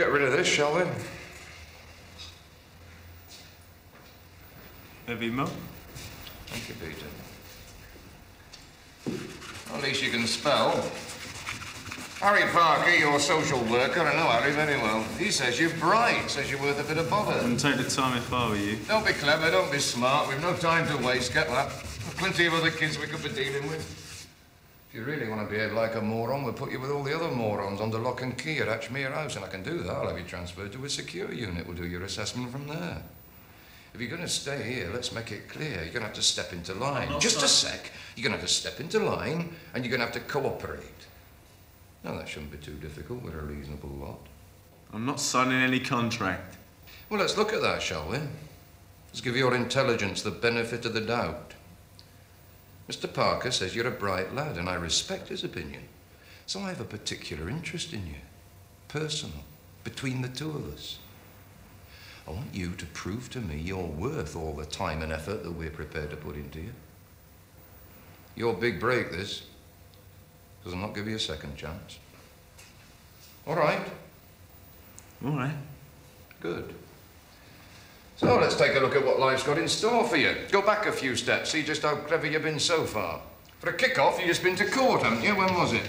get rid of this, shall we? Heavy mo? Thank you, Peter. At least you can spell. Harry Parker, your social worker, I know Harry very well. He says you're bright, says you're worth a bit of bother. I wouldn't take the time if I were you. Don't be clever, don't be smart. We've no time to waste, get that. There's plenty of other kids we could be dealing with. If you really want to behave like a moron, we'll put you with all the other morons under lock and key at Ashmere House, and I can do that. I'll have you transferred to a secure unit. We'll do your assessment from there. If you're going to stay here, let's make it clear. You're going to have to step into line. Just a sec. You're going to have to step into line, and you're going to have to cooperate. No, that shouldn't be too difficult. We're a reasonable lot. I'm not signing any contract. Well, let's look at that, shall we? Let's give your intelligence the benefit of the doubt. Mr. Parker says you're a bright lad, and I respect his opinion. So I have a particular interest in you. Personal. Between the two of us. I want you to prove to me you're worth all the time and effort that we're prepared to put into you. Your big break, this. Because I'll not give you a second chance. All right? All right. Good. So let's take a look at what life's got in store for you. Go back a few steps, see just how clever you've been so far. For a kick-off, you've just been to court, haven't you? When was it?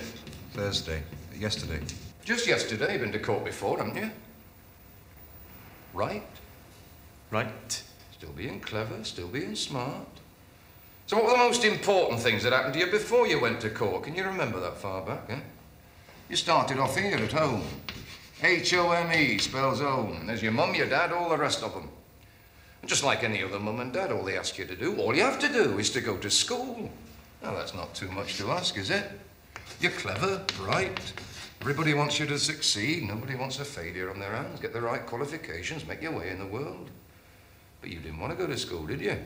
Thursday. Yesterday. Just yesterday. You've been to court before, haven't you? Right? Right. Still being clever, still being smart. So what were the most important things that happened to you before you went to court? Can you remember that far back, eh? You started off here at home. H-O-M-E spells home. There's your mum, your dad, all the rest of them. And just like any other mum and dad, all they ask you to do, all you have to do is to go to school. Now, that's not too much to ask, is it? You're clever, bright. Everybody wants you to succeed. Nobody wants a failure on their hands. Get the right qualifications, make your way in the world. But you didn't want to go to school, did you?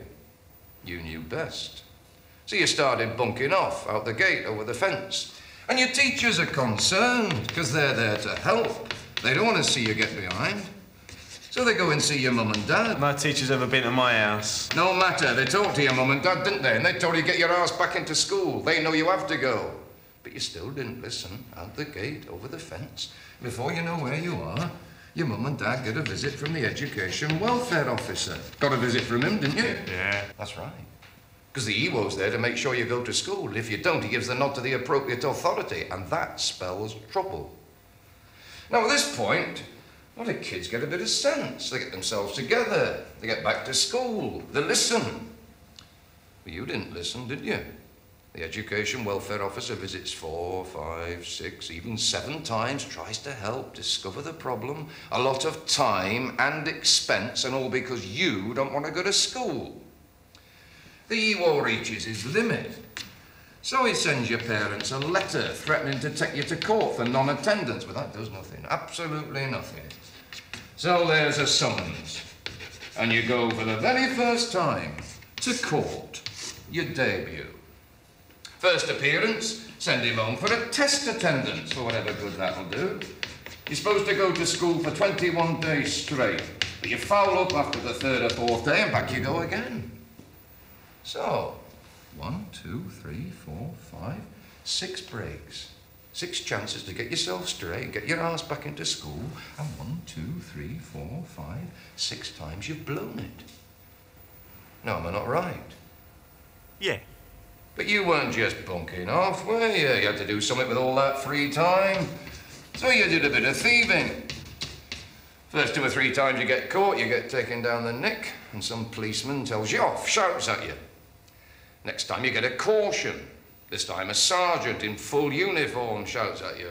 You knew best. So you started bunking off out the gate over the fence. And your teachers are concerned because they're there to help. They don't want to see you get behind. So they go and see your mum and dad. My teacher's ever been to my house. No matter. They talked to your mum and dad, didn't they? And they told you to get your ass back into school. They know you have to go. But you still didn't listen. Out the gate, over the fence. Before you know where you are, your mum and dad get a visit from the education welfare officer. Got a visit from him, didn't you? Yeah. That's right. Because the EWO's there to make sure you go to school. If you don't, he gives the nod to the appropriate authority, and that spells trouble. Now, at this point, a lot of kids get a bit of sense. They get themselves together. They get back to school. They listen. But you didn't listen, did you? The education welfare officer visits 4, 5, 6, even 7 times, tries to help, discover the problem. A lot of time and expense, and all because you don't want to go to school. The EWO reaches his limit. So he sends your parents a letter threatening to take you to court for non-attendance, but that does nothing, absolutely nothing. So there's a summons, and you go for the very first time to court, your debut. First appearance, send him home for a test attendance, for whatever good that'll do. You're supposed to go to school for 21 days straight, but you foul up after the 3rd or 4th day, and back you go again. So, 1, 2, 3, 4, 5, 6 breaks. 6 chances to get yourself straight, get your ass back into school, and 1, 2, 3, 4, 5, 6 times you've blown it. No, am I not right? Yeah. But you weren't just bunking off, were you? You had to do something with all that free time. So you did a bit of thieving. First 2 or 3 times you get caught, you get taken down the neck, and some policeman tells you off, shouts at you. Next time you get a caution. This time a sergeant in full uniform shouts at you.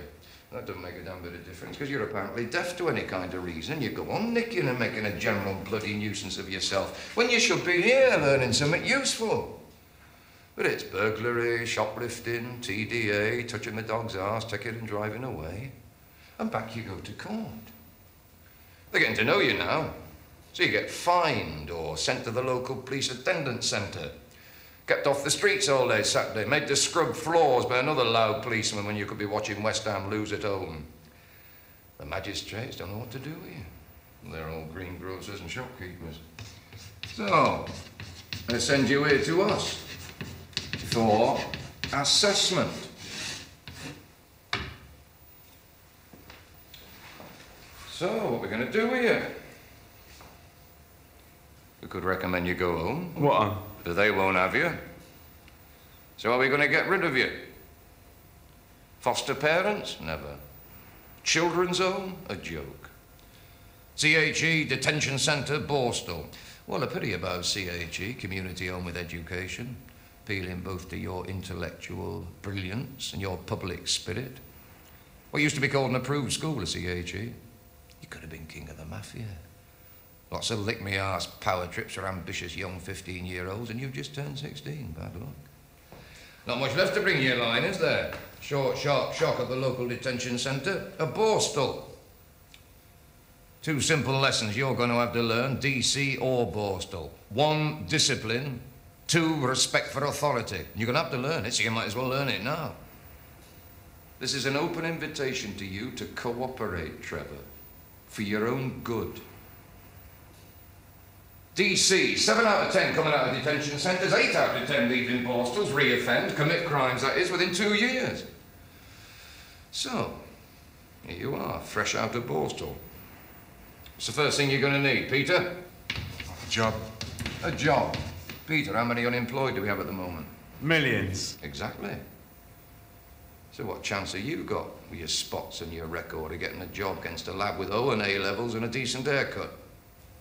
That doesn't make a damn bit of difference, because you're apparently deaf to any kind of reason. You go on nicking and making a general bloody nuisance of yourself, when you should be here learning something useful. But it's burglary, shoplifting, TDA, touching the dog's arse, taking and driving away. And back you go to court. They're getting to know you now. So you get fined or sent to the local police attendance centre. Kept off the streets all day Saturday, made to scrub floors by another loud policeman when you could be watching West Ham lose at home. The magistrates don't know what to do with you. They're all greengrocers and shopkeepers. So, they send you here to us for assessment. So, what are we going to do with you? We could recommend you go home. What? But they won't have you. So are we going to get rid of you? Foster parents? Never. Children's home? A joke. CHE, Detention Centre, Borstal. Well, a pity about CHE, Community Home with Education, appealing both to your intellectual brilliance and your public spirit. What used to be called an approved school at CHE. You could have been king of the mafia. Lots of lick-me-arse power trips for ambitious young 15-year-olds, and you've just turned 16. Bad luck. Not much left to bring you in line, is there? Short, sharp shock at the local detention centre. A Borstal. 2 simple lessons you're going to have to learn, DC or Borstal. 1, discipline. 2, respect for authority. You're going to have to learn it, so you might as well learn it now. This is an open invitation to you to cooperate, Trevor, for your own good. DC, 7 out of 10 coming out of detention centres, 8 out of 10 leaving Borstals, re-offend, commit crimes, that is, within 2 years. So, here you are, fresh out of Borstal. What's the first thing you're going to need, Peter? A job. A job. Peter, how many unemployed do we have at the moment? Millions. Exactly. So what chance have you got with your spots and your record of getting a job against a lad with O and A levels and a decent haircut?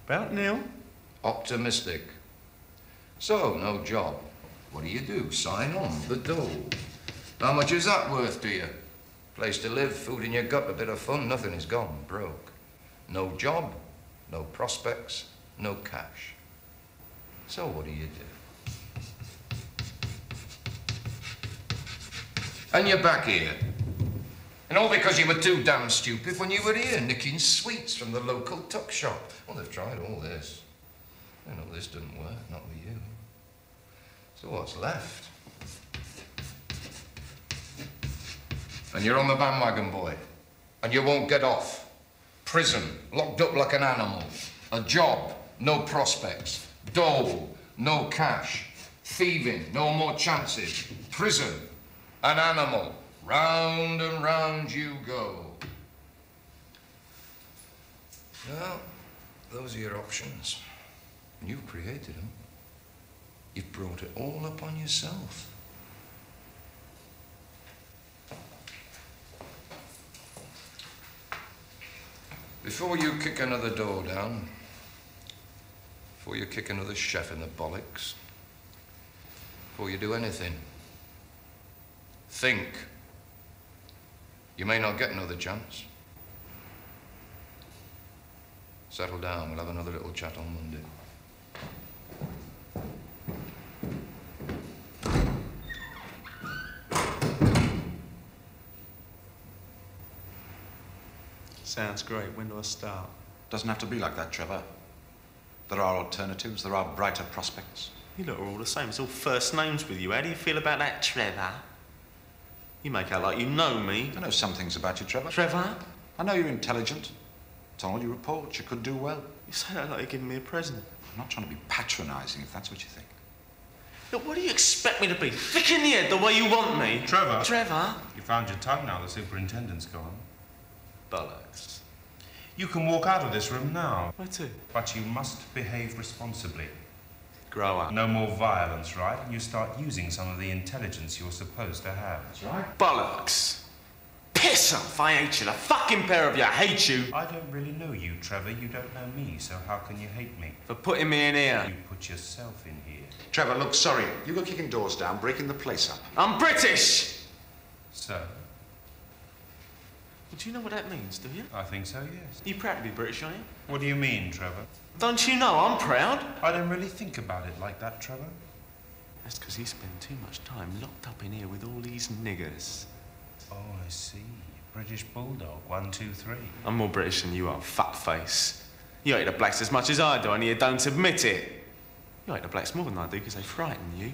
About nil. Optimistic. So, no job. What do? Sign on, the dole. How much is that worth to you? Place to live, food in your gut, a bit of fun, nothing is gone, broke. No job, no prospects, no cash. So what do? And you're back here. And all because you were too damn stupid when you were here, nicking sweets from the local tuck shop. Well, they've tried all this. I know this didn't work, not with you. So what's left? And you're on the bandwagon, boy. And you won't get off. Prison, locked up like an animal. A job, no prospects. Dole, no cash. Thieving, no more chances. Prison, an animal. Round and round you go. Well, those are your options. And you've created them. You've brought it all upon yourself. Before you kick another door down, before you kick another chef in the bollocks, before you do anything, think. You may not get another chance. Settle down, we'll have another little chat on Monday. Sounds great. When do I start? Doesn't have to be like that, Trevor. There are alternatives. There are brighter prospects. You lot are all the same. It's all first names with you. How do you feel about that, Trevor? You make out like you know me. I know some things about you, Trevor. Trevor? I know you're intelligent. It's on all your reports. You could do well. You say that like you're giving me a present. I'm not trying to be patronising, if that's what you think. Look, what do you expect me to be? Thick in the head the way you want me? Trevor. Trevor? You found your tongue now, the superintendent's gone. Bollocks. You can walk out of this room now. Where to? But you must behave responsibly. Grow up. No more violence, right? And you start using some of the intelligence you're supposed to have. That's right. Bollocks. Piss off. I hate you. The fucking pair of you. I hate you. I don't really know you, Trevor. You don't know me, so how can you hate me? For putting me in here. You put yourself in here. Trevor, look, sorry. You go kicking doors down, breaking the place up. I'm British. So? Do you know what that means, do you? I think so, yes. You proud to be British, are you? What do you mean, Trevor? Don't you know I'm proud? I don't really think about it like that, Trevor. That's because you spend too much time locked up in here with all these niggers. Oh, I see. British Bulldog, 1, 2, 3. I'm more British than you are, fuckface. You hate the blacks as much as I do, and you don't admit it. You hate the blacks more than I do because they frighten you.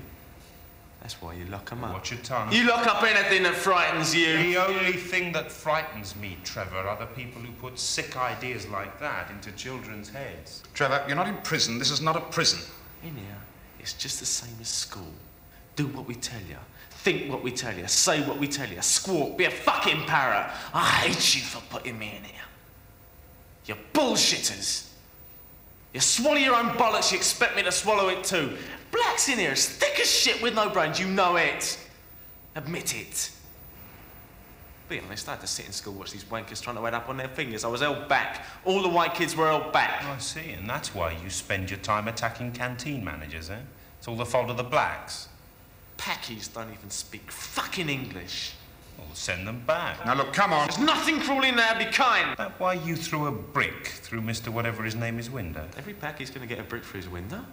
That's why you lock them up. Watch your tongue. You lock up anything that frightens you. The only thing that frightens me, Trevor, are the people who put sick ideas like that into children's heads. Trevor, you're not in prison. This is not a prison. In here, it's just the same as school. Do what we tell you. Think what we tell you. Say what we tell you. Squawk. Be a fucking parrot. I hate you for putting me in here. bullshitters. You swallow your own bollocks, you expect me to swallow it too. Blacks in here, as thick as shit with no brains, you know it. Admit it. Be honest, I had to sit in school watch these wankers trying to add up on their fingers. I was held back. All the white kids were held back. I see, and that's why you spend your time attacking canteen managers, eh? It's all the fault of the blacks. Packies don't even speak fucking English. Well, send them back. Now look, come on. There's nothing cruel in there, be kind. That's why you threw a brick through Mr. Whatever his name is window. Every packie's gonna get a brick through his window.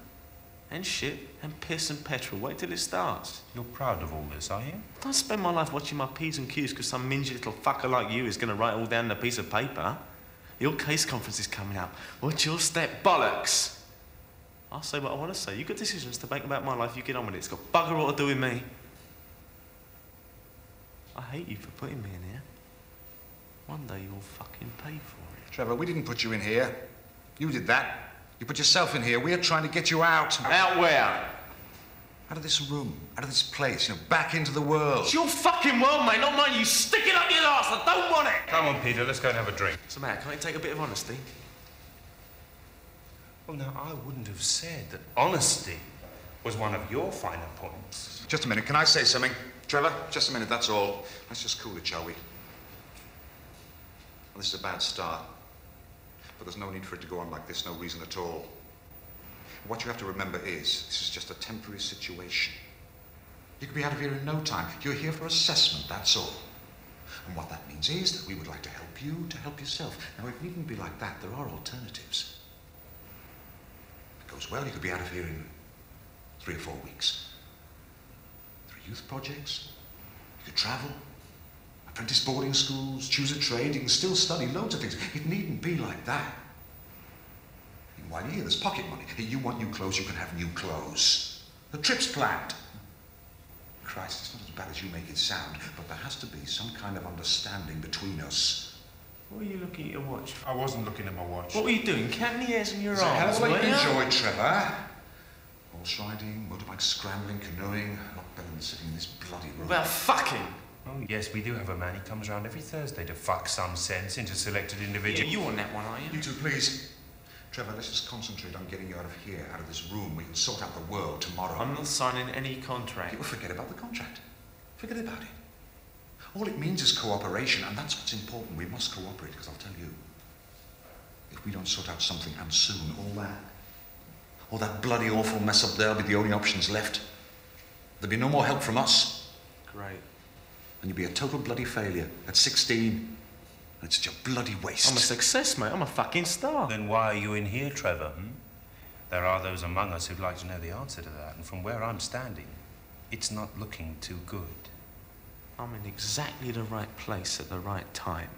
And shit, and piss and petrol. Wait till it starts. You're proud of all this, are you? Don't spend my life watching my P's and Q's because some mingy little fucker like you is gonna write all down on a piece of paper. Your case conference is coming up. What's your step? Bollocks! I'll say what I want to say. You've got decisions to make about my life, you get on with it. It's got bugger all to do with me. I hate you for putting me in here. One day you'll fucking pay for it. Trevor, we didn't put you in here. You did that. You put yourself in here. We're trying to get you out. Out where? Out of this room, out of this place, back into the world. It's your fucking world, mate, not mine. You stick it up your arse. I don't want it. Come on, Peter, let's go and have a drink. What's the matter? Can't you take a bit of honesty? Well, now, I wouldn't have said that honesty was one of your finer points. Just a minute, can I say something? Trevor, just a minute, that's all. Let's just cool it, shall we? Well, this is a bad start. But there's no need for it to go on like this, no reason at all. What you have to remember is, this is just a temporary situation. You could be out of here in no time. You're here for assessment, that's all. And what that means is that we would like to help you to help yourself. Now, it needn't be like that. There are alternatives. If it goes well, you could be out of here in 3 or 4 weeks. 3 youth projects. You could travel. Apprentice boarding schools, choose a trade, you can still study loads of things. It needn't be like that. And while you're here, there's pocket money. You want new clothes, you can have new clothes. The trip's planned. Christ, it's not as bad as you make it sound, but there has to be some kind of understanding between us. What are you looking at your watch? I wasn't looking at my watch. What were you doing? Counting the hairs on your It's a hell arms, of a were lot you you? enjoy, Trevor. Horse riding, motorbike scrambling, canoeing. Not better than sitting in this bloody room. About fucking. Oh, yes, we do have a man. He comes round every Thursday to fuck some sense into selected individuals. Yeah, you want that one, are you? You two, please. Trevor, let's just concentrate on getting you out of here, out of this room. We can sort out the world tomorrow. I'm not signing any contract. People forget about the contract. Forget about it. All it means is cooperation, and that's what's important. We must cooperate, because I'll tell you, if we don't sort out something, and soon, all that bloody awful mess up there will be the only options left. There'll be no more help from us. Great. And you'll be a total bloody failure at 16. And it's such a bloody waste. I'm a success, mate. I'm a fucking star. Then why are you in here, Trevor? There are those among us who'd like to know the answer to that, and from where I'm standing, it's not looking too good. I'm in exactly the right place at the right time.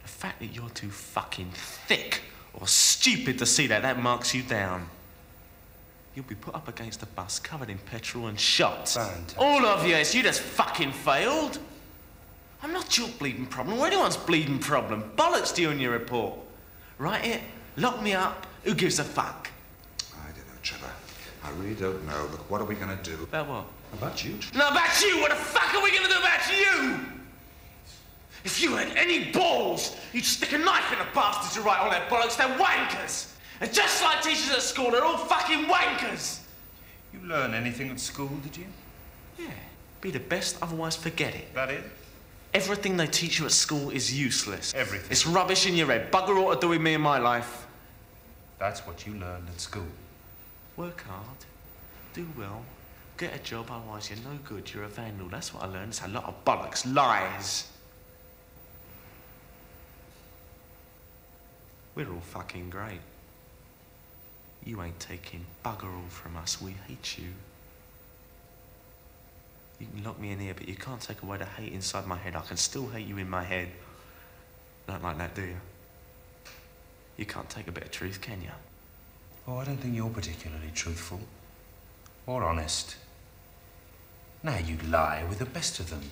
The fact that you're too fucking thick or stupid to see that marks you down. You'll be put up against a bus covered in petrol and shot. Fantastic. All of you, you just fucking failed. I'm not your bleeding problem or anyone's bleeding problem. Bollocks to you in your report. Write it, lock me up, who gives a fuck? I don't know, Trevor. I really don't know. Look, what are we going to do? About what? About you? No, about you! What the fuck are we gonna do about you? If you had any balls, you'd stick a knife in the bastards who write all that bollocks. They're wankers! And just like teachers at school, they're all fucking wankers! You learn anything at school, did you? Yeah. Be the best, otherwise forget it. That it? Everything they teach you at school is useless. Everything? It's rubbish in your head. Bugger all to do with me and my life. That's what you learned at school. Work hard, do well, get a job, otherwise you're no good, you're a vandal. That's what I learned. It's a lot of bollocks, lies. We're all fucking great. You ain't taking bugger all from us. We hate you. You can lock me in here, but you can't take away the hate inside my head. I can still hate you in my head. Don't like that, do you? You can't take a bit of truth, can you? Oh, I don't think you're particularly truthful. Or honest. Now you lie with the best of them.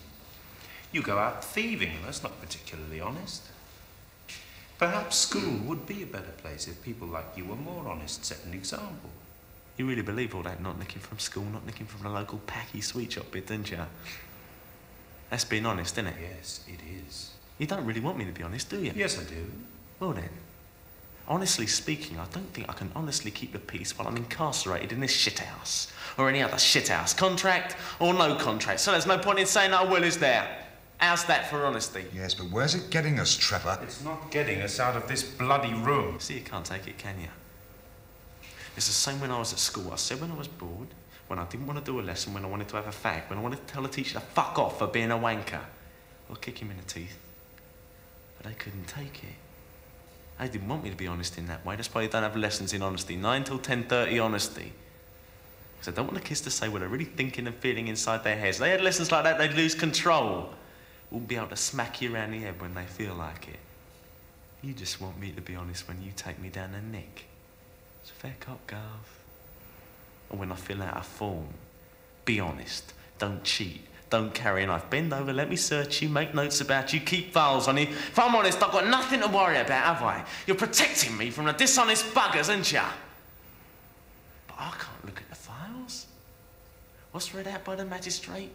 You go out thieving, and that's not particularly honest. Perhaps school would be a better place if people like you were more honest, set an example. You really believe all that not nicking from school, not nicking from the local packy sweet shop bit, don't you? That's being honest, isn't it? Yes, it is. You don't really want me to be honest, do you? Yes, I do. Well then, honestly speaking, I don't think I can honestly keep the peace while I'm incarcerated in this shithouse. Or any other shithouse. Contract or no contract. So there's no point in saying I will, is there? How's that for honesty? Yes, but where's it getting us, Trevor? It's not getting us out of this bloody room. See, you can't take it, can you? It's the same when I was at school. I said when I was bored, when I didn't want to do a lesson, when I wanted to have a fag, when I wanted to tell the teacher to fuck off for being a wanker. Or kick him in the teeth. But they couldn't take it. They didn't want me to be honest in that way. That's why they don't have lessons in honesty. 9 till 10:30 honesty. Because I don't want the kids to say what they're really thinking and feeling inside their heads. They had lessons like that, they'd lose control. Wouldn't be able to smack you around the head when they feel like it. You just want me to be honest when you take me down the neck. It's a fair cop, Garth. And when I fill out a form, be honest. Don't cheat. Don't carry a knife. Bend over, let me search you, make notes about you, keep files on you. If I'm honest, I've got nothing to worry about, have I? You're protecting me from the dishonest buggers, aren't you? But I can't look at the files. What's read out by the magistrate?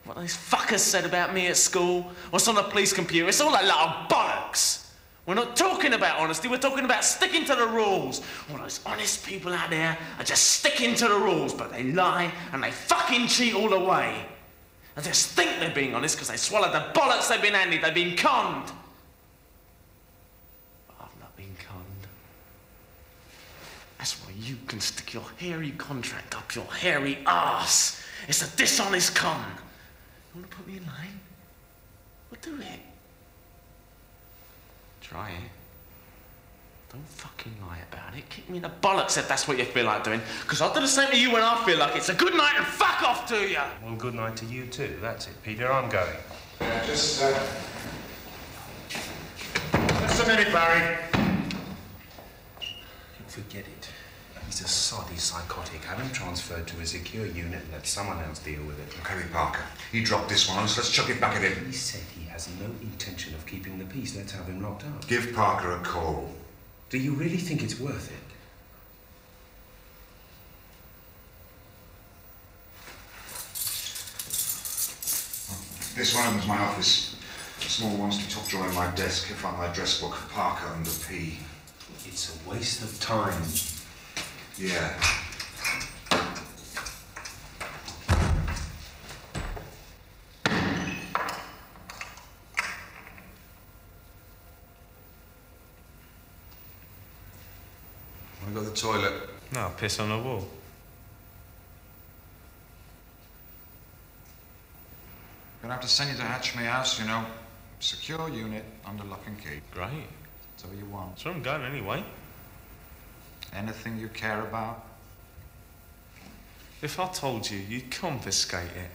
What those fuckers said about me at school? What's on the police computer? It's all a lot of bollocks. We're not talking about honesty, we're talking about sticking to the rules. All those honest people out there are just sticking to the rules, but they lie and they fucking cheat all the way. And just think they're being honest because they swallowed the bollocks they've been handed, they've been conned. But I've not been conned. That's why you can stick your hairy contract up your hairy arse. It's a dishonest con. You want to put me in line? Well, do it. Try it. Don't fucking lie about it. Kick me in the bollocks if that's what you feel like doing. Because I'll do the same to you when I feel like it's a good night and fuck off to you. Well, good night to you too. That's it, Peter. I'm going. Just a minute, Barry. Forget it. He's a soddy psychotic. Have him transferred to a secure unit and let someone else deal with it. Look, Harry Parker, he dropped this one on us. Let's chuck it back at him. He said he has no intention of keeping the peace. Let's have him locked up. Give Parker a call. Do you really think it's worth it? This one opens my office. The small one's the top drawer in my desk. I found my address book, Parker under P. It's a waste of time. Yeah. Wanna go to the toilet? No, I'll piss on the wall. Gonna have to send you to Hatchme House, you know. Secure unit under lock and key. Great. That's all you want. That's where I'm going anyway. Anything you care about? If I told you, you'd confiscate it.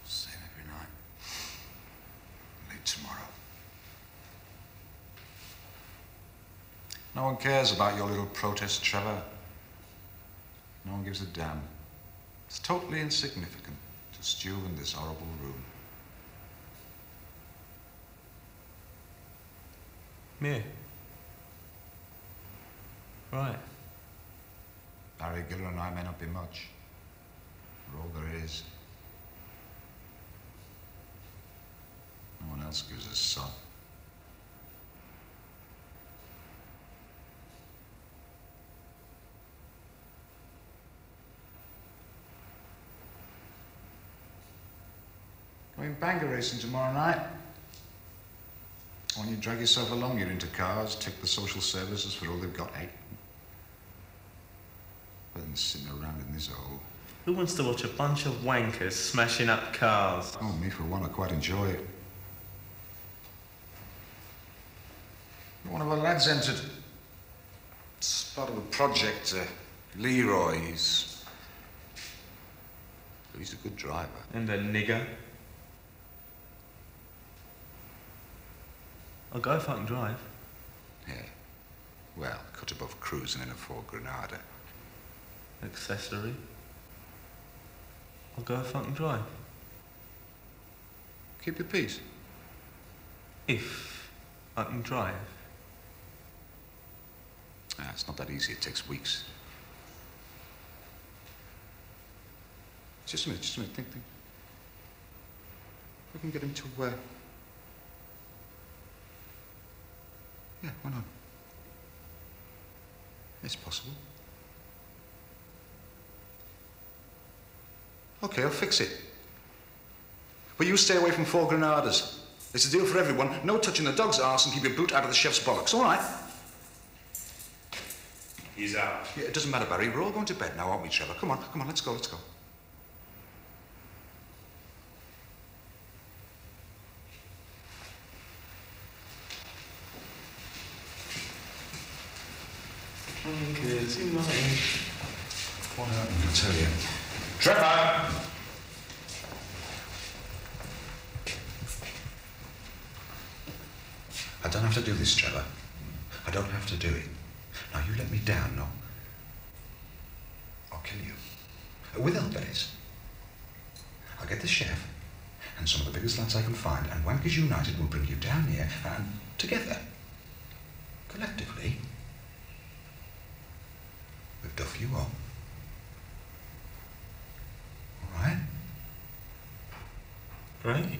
Same every night. Late tomorrow. No one cares about your little protest, Trevor. No one gives a damn. It's totally insignificant to stew in this horrible room. Yeah. Right. Barry Giller and I may not be much. We're all there is. No one else gives a sod. Going Bangor racing tomorrow night. When you drag yourself along, you're into cars, tick the social services for all they've got, eh? Better than sitting around in this hole. Who wants to watch a bunch of wankers smashing up cars? Oh, me for one, I quite enjoy it. One of our lads entered. It's part of a project, Leroy. He's a good driver. And a nigger. I'll go if I can drive. Yeah. Well, cut above cruising in a Ford Granada. Accessory. I'll go if I can drive. Keep your peace. If I can drive. Ah, it's not that easy. It takes weeks. Just a minute. Think. We can get him to Yeah, why not? It's possible. Okay, I'll fix it. But you stay away from 4 Granadas. It's a deal for everyone. No touching the dog's arse and keep your boot out of the chef's bollocks, all right? He's out. Yeah, it doesn't matter, Barry. We're all going to bed now, aren't we, Trevor? Come on, let's go, let's go. What happened, I'll tell you. Trevor! I don't have to do this, Trevor. I don't have to do it. Now, you let me down, no? I'll kill you. With help, that is. I'll get the chef and some of the biggest lads I can find, and Wankers United will bring you down here, and together, collectively, we'll duff you up. All right? Great.